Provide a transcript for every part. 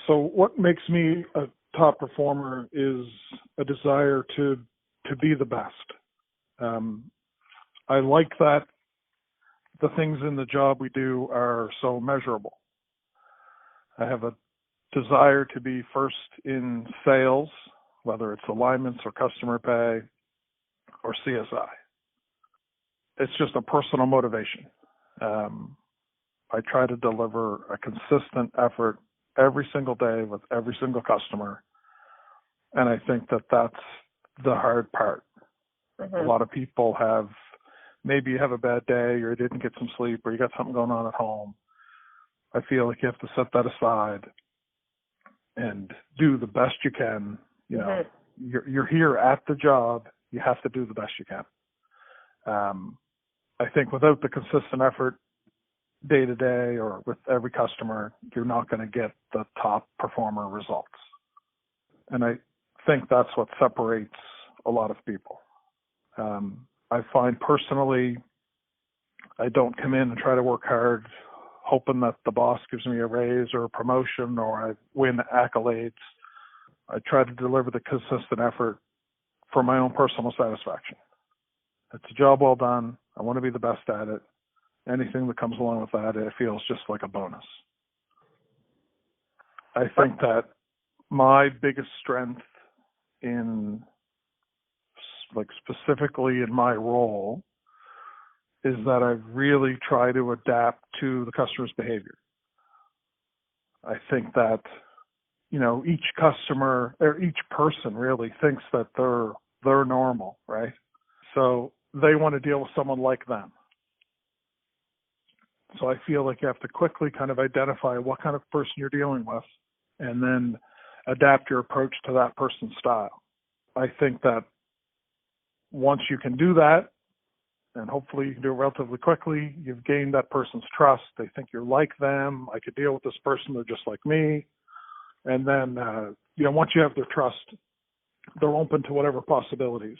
So what makes me a top performer is a desire to be the best. I like that the things in the job we do are so measurable. I have a desire to be first in sales, whether it's alignments or customer pay or CSI. It's just a personal motivation. I try to deliver a consistent effort every single day with every single customer. And I think that that's the hard part. Mm-hmm. A lot of people maybe you have a bad day or you didn't get some sleep or you got something going on at home. I feel like you have to set that aside and do the best you can. You know, you're here at the job. You have to do the best you can. I think without the consistent effort day to day or with every customer, you're not going to get the top performer results. And I think that's what separates a lot of people. I find personally, I don't come in and try to work hard hoping that the boss gives me a raise or a promotion or I win accolades. I try to deliver the consistent effort for my own personal satisfaction. It's a job well done. I want to be the best at it. Anything that comes along with that, it feels just like a bonus. I think that my biggest strength in, like specifically in my role, is that I really try to adapt to the customer's behavior. I think that, you know, each customer or each person really thinks that they're normal, right? So they want to deal with someone like them. So I feel like you have to quickly kind of identify what kind of person you're dealing with and then adapt your approach to that person's style. I think that once you can do that, and hopefully you can do it relatively quickly, you've gained that person's trust. They think you're like them. I could deal with this person. They're just like me. And then, you know, once you have their trust, they're open to whatever possibilities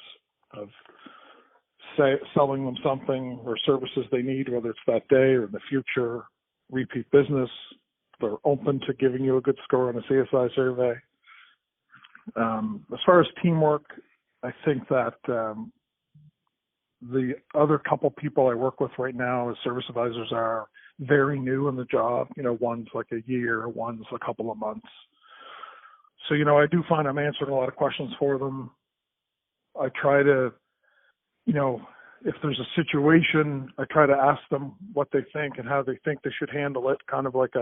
of selling them something or services they need, whether it's that day or in the future, repeat business. They're open to giving you a good score on a CSI survey. As far as teamwork, I think that the other couple people I work with right now as service advisors are very new in the job. You know, one's like a year, one's a couple of months. So, you know, I do find I'm answering a lot of questions for them. I try to, you know, if there's a situation, I try to ask them what they think and how they think they should handle it, kind of like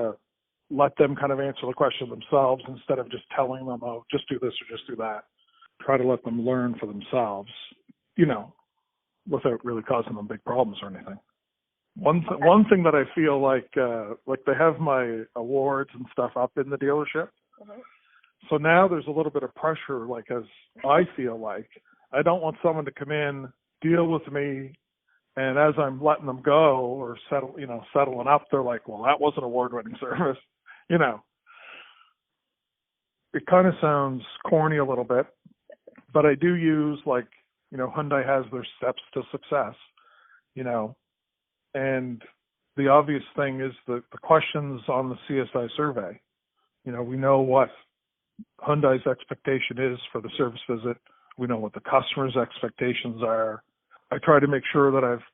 let them kind of answer the question themselves instead of just telling them, oh, just do this or just do that. Try to let them learn for themselves, you know, without really causing them big problems or anything. One thing that I feel like they have my awards and stuff up in the dealership. Mm-hmm. So now there's a little bit of pressure, like as I feel like I don't want someone to come in, deal with me, and as I'm letting them go or settling up, they're like, well, that was an award-winning service. You know, it kind of sounds corny a little bit, but I do use, like, you know, Hyundai has their steps to success, you know, and the obvious thing is the questions on the CSI survey. You know, we know what Hyundai's expectation is for the service visit. We know what the customer's expectations are. I try to make sure that I've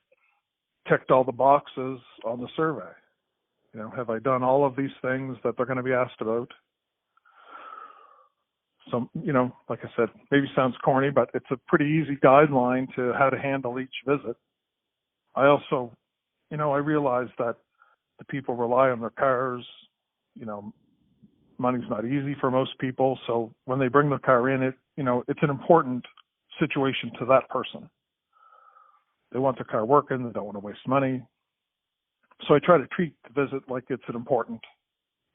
checked all the boxes on the survey. You know, have I done all of these things that they're going to be asked about? So, you know, like I said, maybe sounds corny, but it's a pretty easy guideline to how to handle each visit. I also, you know, I realize that the people rely on their cars. You know, money's not easy for most people. So when they bring their car in, it's an important situation to that person. They want their car working. They don't want to waste money. So I try to treat the visit like it's an important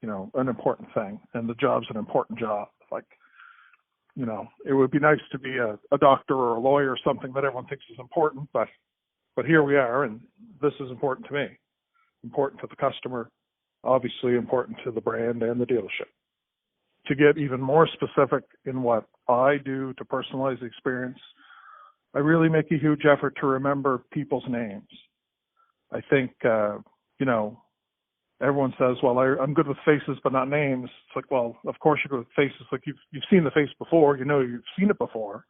thing. And the job's an important job. Like, you know, it would be nice to be a doctor or a lawyer or something that everyone thinks is important, but here we are, and this is important to me. Important to the customer, obviously important to the brand and the dealership. To get even more specific in what I do to personalize the experience, I really make a huge effort to remember people's names. I think, everyone says, well, I'm good with faces but not names. It's like, well, of course you're good with faces. Like you've seen the face before, you know you've seen it before,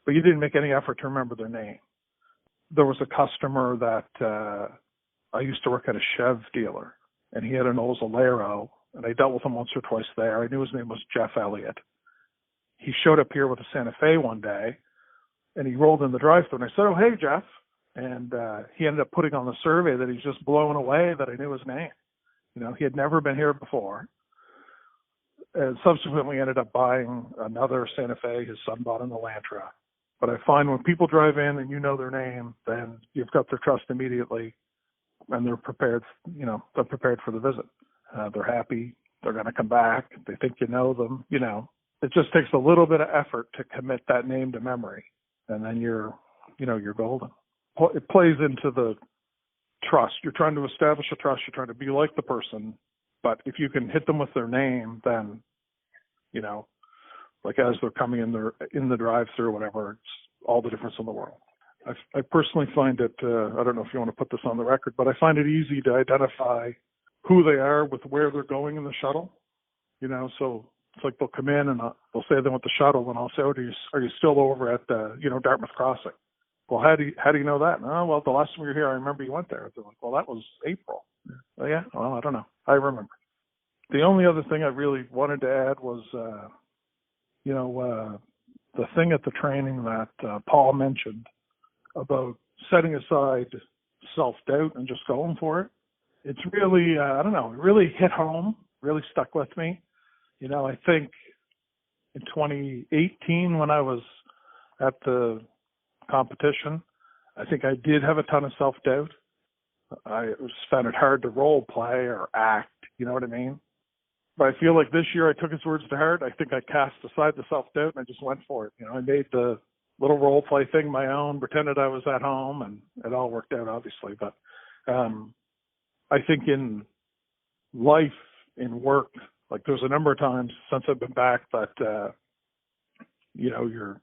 but you didn't make any effort to remember their name. There was a customer that I used to work at a Chev dealer, and he had an old Zalero, and I dealt with him once or twice there. I knew his name was Jeff Elliott. He showed up here with a Santa Fe one day, and he rolled in the drive-thru, and I said, oh, hey, Jeff. And he ended up putting on the survey that he's just blown away that I knew his name. You know, he had never been here before, and subsequently ended up buying another Santa Fe. His son bought an Elantra. But I find when people drive in and you know their name, then you've got their trust immediately, and they're prepared, you know, they're prepared for the visit. They're happy. They're going to come back. They think you know them. You know, it just takes a little bit of effort to commit that name to memory, and then you're golden. It plays into the trust. You're trying to establish a trust. You're trying to be like the person. But if you can hit them with their name, then, you know, like as they're coming in the drive-thru or whatever, it's all the difference in the world. I personally find it, I don't know if you want to put this on the record, but I find it easy to identify who they are with where they're going in the shuttle. You know, so it's like they'll come in and they'll say they want the shuttle, and I'll say, oh, are you still over at, Dartmouth Crossing? Well, how do you know that? Oh, well, the last time you were here, I remember you went there. They're like, well, that was April. Oh, yeah, well, I don't know. I remember. The only other thing I really wanted to add was, the thing at the training that Paul mentioned about setting aside self-doubt and just going for it. It's really, it really hit home, really stuck with me. You know, I think in 2018 when I was at the competition, I think I did have a ton of self-doubt. I just found it hard to role play or act, you know what I mean? But I feel like this year I took his words to heart. I think I cast aside the self-doubt and I just went for it. You know, I made the little role play thing my own, pretended I was at home, and it all worked out, obviously. But I think in life, in work, like there's a number of times since I've been back that, you're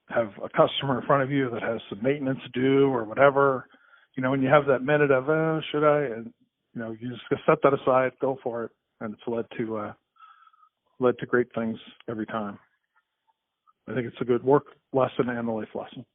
have a customer in front of you that has some maintenance due or whatever, you know, when you have that minute of, should I? And, you know, you just set that aside, go for it. And it's led to great things every time. I think it's a good work lesson and a life lesson.